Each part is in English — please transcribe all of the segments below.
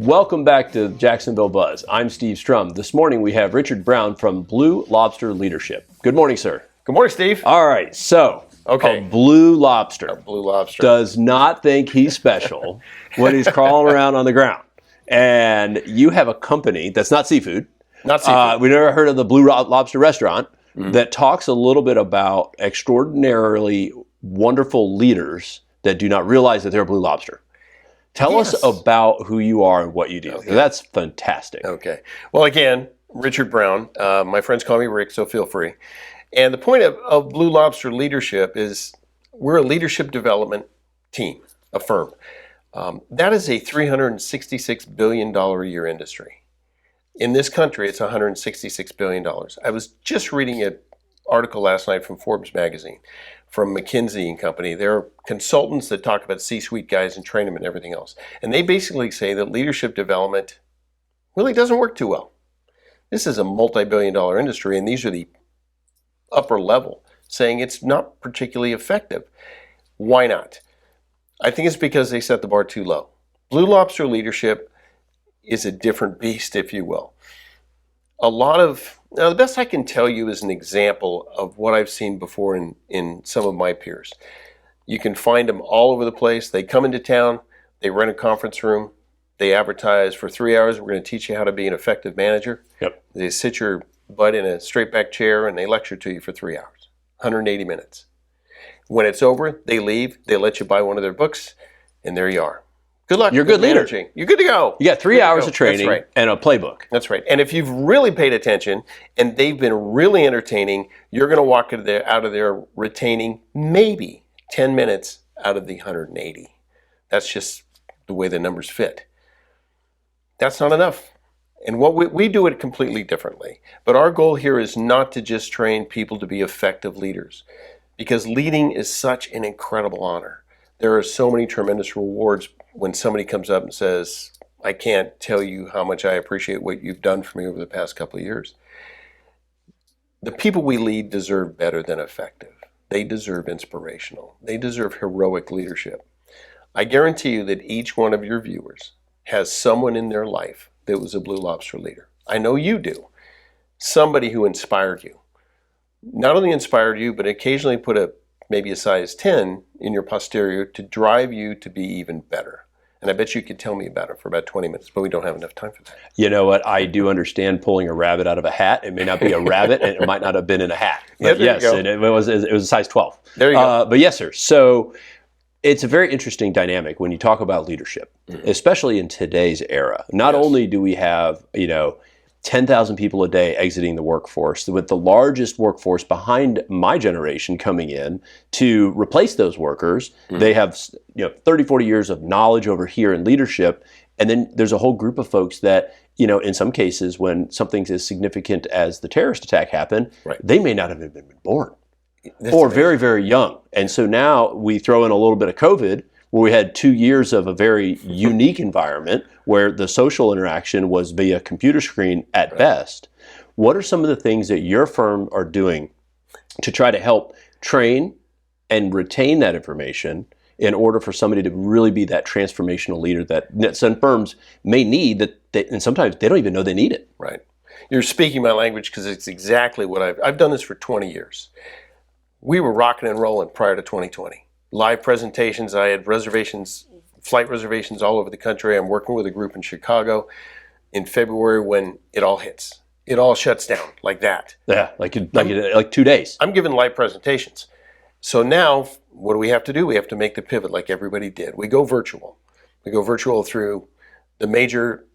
Welcome back to Jacksonville Buzz. I'm Steve Strum. This morning we have Richard Brown from BLUE Lobster Leadership. Good morning, sir. Good morning, Steve. All right, so a blue lobster, does not think he's special when he's crawling around on the ground. And you have a company that's not seafood. Not seafood. We've never heard of the BLUE Lobster restaurant that talks a little bit about extraordinarily wonderful leaders that do not realize that they're a blue lobster. Tell us about who you are and what you do. Okay. That's fantastic. Okay. Well, again, Richard Brown. My friends call me Rick, so feel free. And the point of BLUE Lobster Leadership is we're a leadership development team, a firm. That is a $366 billion a year industry. In this country, it's $166 billion. I was just reading an article last night from Forbes magazine, from McKinsey and Company. They're consultants that talk about C-suite guys and train them and everything else. And they basically say that leadership development really doesn't work too well. This is a multi-billion-dollar industry, and these are the upper level saying it's not particularly effective. Why not? I think it's because they set the bar too low. BLUE Lobster Leadership is a different beast, if you will. Now, the best I can tell you is an example of what I've seen before in some of my peers. You can find them all over the place. They come into town, they rent a conference room, they advertise for 3 hours, we're going to teach you how to be an effective manager. Yep. They sit your butt in a straight back chair and they lecture to you for 3 hours, 180 minutes. When it's over, they leave, they let you buy one of their books, and there you are. Good luck. You're a good leader. You're good to go. You got 3 hours of training and a playbook. That's right. And if you've really paid attention and they've been really entertaining, you're going to walk out of there retaining maybe 10 minutes out of the 180. That's just the way the numbers fit. That's not enough. And what we do it completely differently. But our goal here is not to just train people to be effective leaders, because leading is such an incredible honor. There are so many tremendous rewards when somebody comes up and says, I can't tell you how much I appreciate what you've done for me over the past couple of years. The people we lead deserve better than effective. They deserve inspirational. They deserve heroic leadership. I guarantee you that each one of your viewers has someone in their life that was a BLUE Lobster leader. I know you do. Somebody who inspired you. Not only inspired you, but occasionally put maybe a size 10 in your posterior to drive you to be even better. And I bet you could tell me about it for about 20 minutes, but we don't have enough time for that. You know what? I do understand pulling a rabbit out of a hat. It may not be a rabbit, and it might not have been in a hat. But yes, it was a size 12. There you go. But yes, sir. So it's a very interesting dynamic when you talk about leadership, especially in today's era. Not only do we have, 10,000 people a day exiting the workforce, with the largest workforce behind my generation coming in to replace those workers. They have 30, 40 years of knowledge over here in leadership. And then there's a whole group of folks that, in some cases, when something as significant as the terrorist attack happened, they may not have even been born. Or very, very young. And so now we throw in a little bit of COVID, where we had 2 years of a very unique environment where the social interaction was via computer screen at best. What are some of the things that your firm are doing to try to help train and retain that information in order for somebody to really be that transformational leader that some firms may need, and sometimes they don't even know they need it? Right. You're speaking my language, because it's exactly what I've done this for 20 years. We were rocking and rolling prior to 2020. Live presentations. I had flight reservations all over the country. I'm working with a group in Chicago in February when it all hits. It all shuts down like that. Yeah, like 2 days. I'm giving live presentations. So now, what do we have to do? We have to make the pivot like everybody did. We go virtual. We go virtual through the major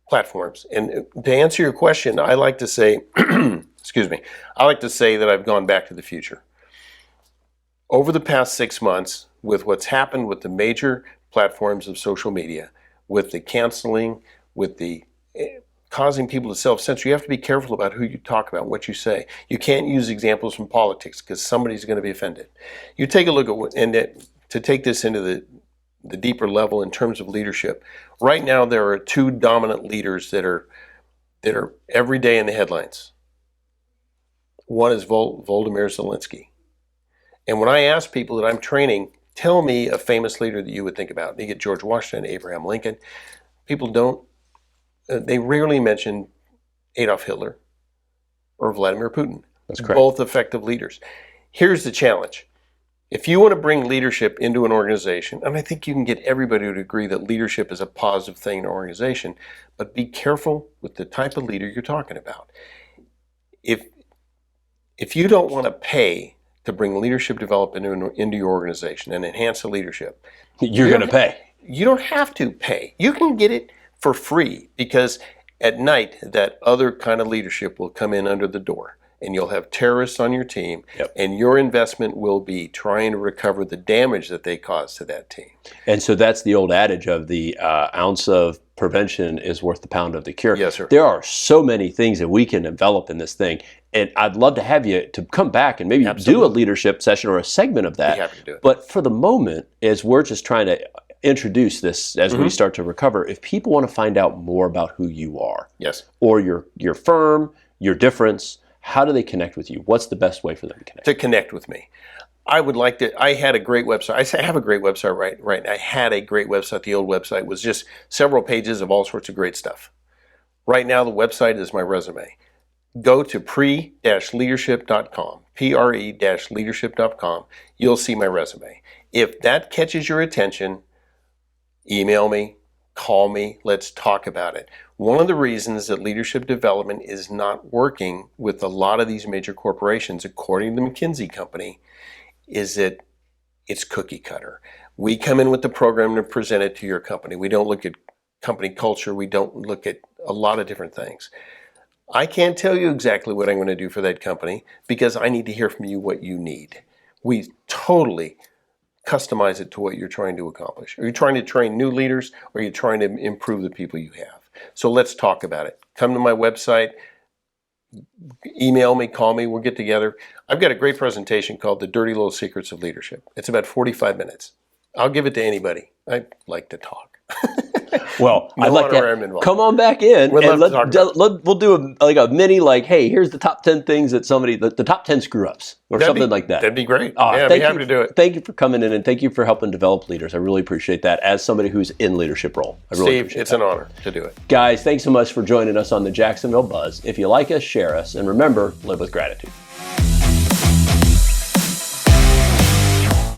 platforms. And to answer your question, I like to say, I like to say that I've gone back to the future. Over the past 6 months, with what's happened with the major platforms of social media, with the canceling, with the causing people to self-censor, you have to be careful about who you talk about, what you say. You can't use examples from politics because somebody's going to be offended. You take a look at, to take this into the deeper level in terms of leadership. Right now, there are two dominant leaders that are every day in the headlines. One is Volodymyr Zelensky. And when I ask people that I'm training, tell me a famous leader that you would think about. You get George Washington, Abraham Lincoln. people don't, they rarely mention Adolf Hitler or Vladimir Putin. That's correct. Both effective leaders. Here's the challenge. If you want to bring leadership into an organization, and I think you can get everybody to agree that leadership is a positive thing in an organization, but be careful with the type of leader you're talking about. If you don't want to pay to bring leadership development into your organization and enhance the leadership, You're going to pay. You don't have to pay. You can get it for free, because at night that other kind of leadership will come in under the door, and you'll have terrorists on your team, and your investment will be trying to recover the damage that they caused to that team. And so that's the old adage of the ounce of prevention is worth the pound of the cure. Yes, sir. There are so many things that we can develop in this thing, and I'd love to have you to come back and maybe do a leadership session or a segment of that. Be happy to do it. But for the moment, as we're just trying to introduce this as we start to recover, if people want to find out more about who you are, or your firm, your difference, how do they connect with you? What's the best way for them to connect? To connect with me, I would like to. I had a great website. I have a great website right now. I had a great website. The old website was just several pages of all sorts of great stuff. Right now, the website is my resume. Go to pre-leadership.com, pre-leadership.com. You'll see my resume. If that catches your attention, email me, call me, let's talk about it. One of the reasons that leadership development is not working with a lot of these major corporations, according to the McKinsey Company, is that it's cookie cutter. We come in with the program to present it to your company. We don't look at company culture. We don't look at a lot of different things. I can't tell you exactly what I'm going to do for that company, because I need to hear from you what you need. We totally customize it to what you're trying to accomplish. Are you trying to train new leaders, or are you trying to improve the people you have? So let's talk about it. Come to my website, email me, call me, we'll get together. I've got a great presentation called The Dirty Little Secrets of Leadership. It's about 45 minutes. I'll give it to anybody. I like to talk. Well, No I'd like to come on back in, We'd and love to talk about we'll do a mini, like, hey, here's the top 10 things that the top 10 screw ups or something like that. That'd be great. Yeah, I'd be happy to do it. Thank you for coming in, and thank you for helping develop leaders. I really appreciate that as somebody who's in leadership role. I really Steve, it's an honor to do it. Guys, thanks so much for joining us on the Jacksonville Buzz. If you like us, share us, and remember, live with gratitude.